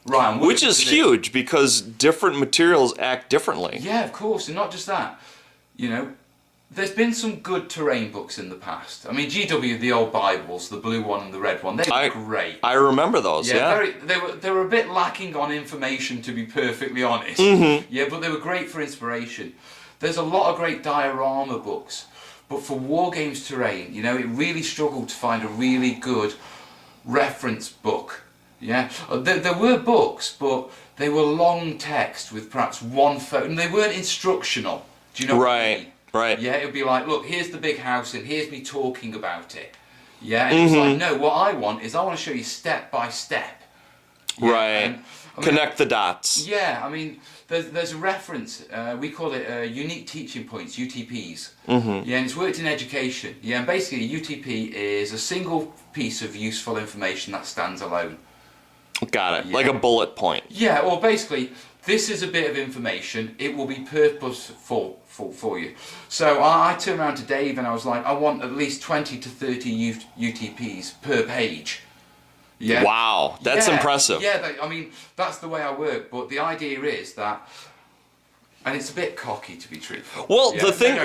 Right. Which is huge because different materials act differently. Yeah, of course, and not just that. You know, there's been some good terrain books in the past. I mean, GW, the old Bibles, the blue one and the red one, they were great. I remember those, yeah. They were a bit lacking on information, to be perfectly honest. Yeah, but they were great for inspiration. There's a lot of great diorama books, but for war games terrain, you know, it really struggled to find a really good reference book. Yeah, there were books, but they were long text with perhaps one photo, and they weren't instructional. Do you know what I mean? Right. Yeah, it would be like, look, here's the big house, and here's me talking about it. Yeah, and it's like, no, what I want to show you step by step. Yeah, right. and, Connect the dots. Yeah, I mean, there's a reference. We call it unique teaching points, UTPs. Yeah, and it's worked in education. Yeah, and basically, a UTP is a single piece of useful information that stands alone. Got it. Yeah. Like a bullet point. Yeah, or basically, this is a bit of information. It will be purposeful for you. So I turned around to Dave and I was like, I want at least 20 to 30 UTPs per page. Yeah. Wow, that's impressive. Yeah, I mean, that's the way I work. But the idea is that, and it's a bit cocky to be truthful. Well, yeah? the thing,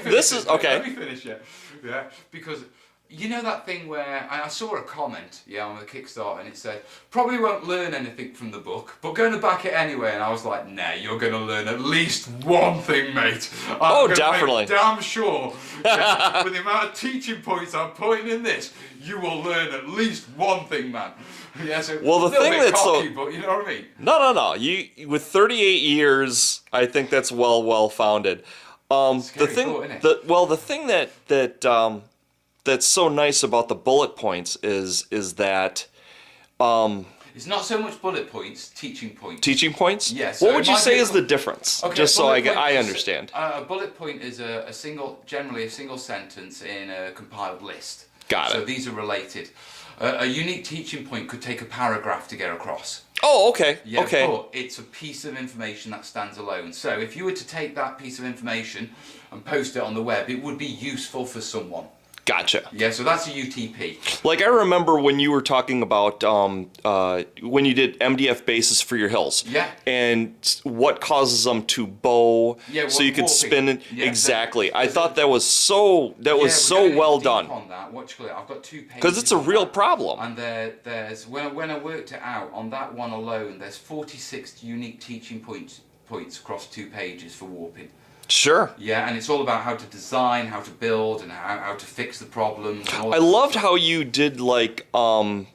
this is, okay. Let me finish, yeah, because you know that thing where I saw a comment, on the Kickstarter, and it said, probably won't learn anything from the book, but going to back it anyway, and I was like, nah, you're going to learn at least one thing, mate. Oh, definitely. Damn sure. Yeah, with the amount of teaching points I'm putting in this, you will learn at least one thing, man. Yeah, so well, the thing that's cocky, but you know what I mean? No. You with 38 years, I think that's well founded. The thing, thought, isn't it? the thing that's so nice about the bullet points is that it's not so much bullet points, teaching points. Teaching points? Yes. What would you say is the difference? Okay, just so I understand. A bullet point is generally a single sentence in a compiled list. Got it. So these are related. A unique teaching point could take a paragraph to get across. Oh, okay. Yeah, okay. But it's a piece of information that stands alone. So if you were to take that piece of information and post it on the web, it would be useful for someone. Gotcha. Yeah, so that's a UTP. Like I remember when you were talking about when you did MDF bases for your hills. Yeah. And what causes them to bow so you could spin it. Yeah, exactly. I thought that was so well done. On that, I've got 2 pages. Because it's a real problem. And there's when I worked it out on that one alone, there's 46 unique teaching points across 2 pages for warping. Sure. Yeah, and it's all about how to design, how to build, and how to fix the problems. And all I loved how you did like going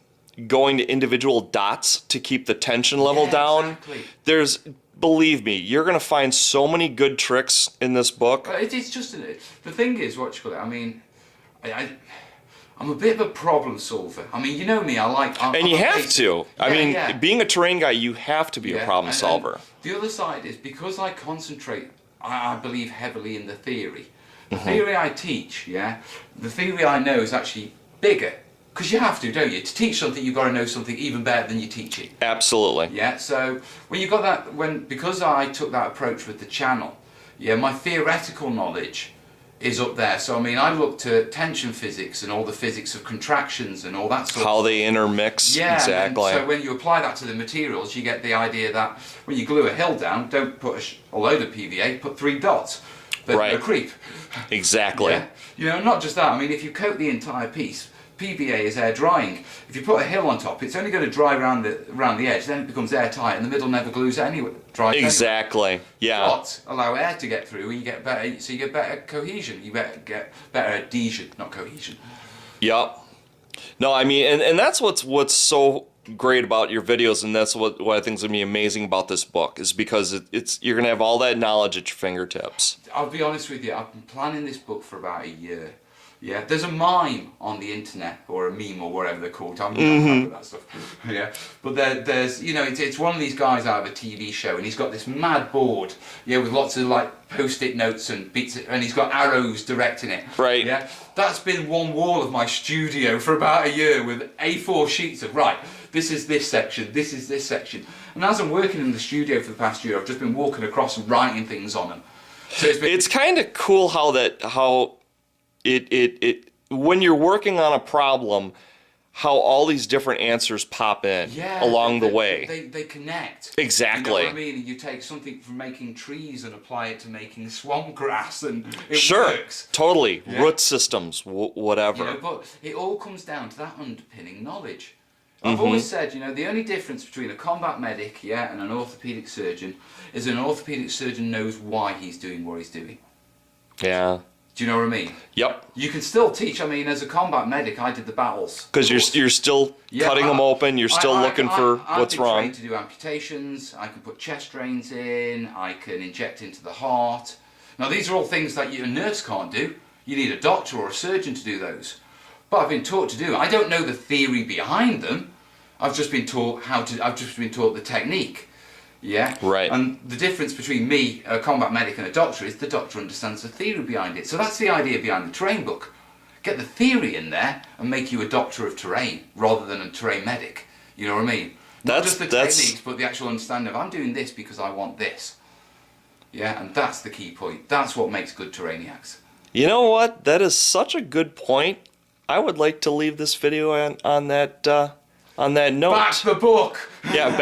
to individual dots to keep the tension level down. Exactly. Believe me, you're gonna find so many good tricks in this book. It's just the thing is, I mean, I'm a bit of a problem solver. I mean, you know me, and you have to. I mean, being a terrain guy, you have to be a problem solver. And the other side is because I concentrate, I believe heavily in the theory. The theory I teach, the theory I know is actually bigger. Because you have to, don't you? To teach something, you've got to know something even better than you teach it. Absolutely. Yeah, so when you got that, because I took that approach with the channel, my theoretical knowledge is up there. So I mean, I looked at tension physics and all the physics of contractions and all that sort of stuff. How they intermix, exactly. So when you apply that to the materials, you get the idea that when you glue a hill down, don't put a load of PVA, put 3 dots. But right. A creep. Exactly. Yeah? You know, not just that, I mean, if you coat the entire piece, PVA is air drying. If you put a hill on top, it's only going to dry around the edge, then it becomes airtight, and the middle never glues anyway. Exactly. Yeah. Dots allow air to get through, and you get better. So you get better cohesion. You get better adhesion, not cohesion. Yep. No, I mean, and that's what's so great about your videos, and that's what I think is gonna be amazing about this book, is because you're gonna have all that knowledge at your fingertips. I'll be honest with you. I've been planning this book for about a year. Yeah, there's a mime on the internet, or a meme, or whatever they're called. I'm not with that stuff. Yeah, but there's it's one of these guys out of a TV show, and he's got this mad board, with lots of like post-it notes and beats, and he's got arrows directing it. Right. Yeah, that's been one wall of my studio for about a year with A4 sheets of this is this section, this is this section, and as I'm working in the studio for the past year, I've just been walking across and writing things on them. So it's kind of cool how it when you're working on a problem, how all these different answers pop in along the way. They connect. Exactly. You know what I mean? You take something from making trees and apply it to making swamp grass, and it Sure, works. totally. Yeah. Root systems, whatever. You know, but it all comes down to that underpinning knowledge. I've always said, you know, the only difference between a combat medic, and an orthopedic surgeon is an orthopedic surgeon knows why he's doing what he's doing. Yeah. Do you know what I mean? Yep. You can still teach. I mean, as a combat medic, I did the battles. Because you're still cutting them open. You're still looking for what's wrong. I've been trained to do amputations. I can put chest drains in. I can inject into the heart. Now, these are all things that a nurse can't do. You need a doctor or a surgeon to do those. But I've been taught to do. I don't know the theory behind them. I've just been taught I've just been taught the technique. Yeah. Right. And the difference between me, a combat medic, and a doctor is the doctor understands the theory behind it. So that's the idea behind the terrain book. Get the theory in there and make you a doctor of terrain rather than a terrain medic. You know what I mean? Not just the techniques, but the actual understanding of I'm doing this because I want this. Yeah, and that's the key point. That's what makes good terrainiacs. You know what? That is such a good point. I would like to leave this video on that note. Back the book. Yeah,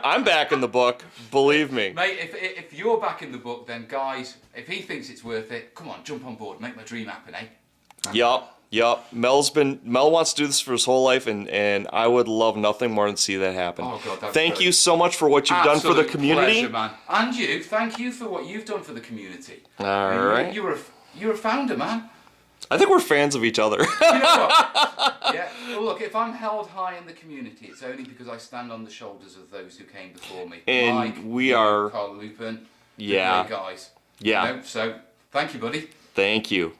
I'm back in the book. Believe me, Mate. If you're back in the book, then guys, if he thinks it's worth it, come on, jump on board, make my dream happen, eh? Yup. Mel wants to do this for his whole life, and I would love nothing more than see that happen. Oh God, thank you so much for what you've done for the community. Pleasure, man. And you, thank you for what you've done for the community. All right. You're a founder, man. I think we're fans of each other. You know what? Yeah. Well, look, if I'm held high in the community, it's only because I stand on the shoulders of those who came before me. And Mike, we are. Carl Lupin. Yeah. Great guys. Yeah. You know, so thank you, buddy. Thank you.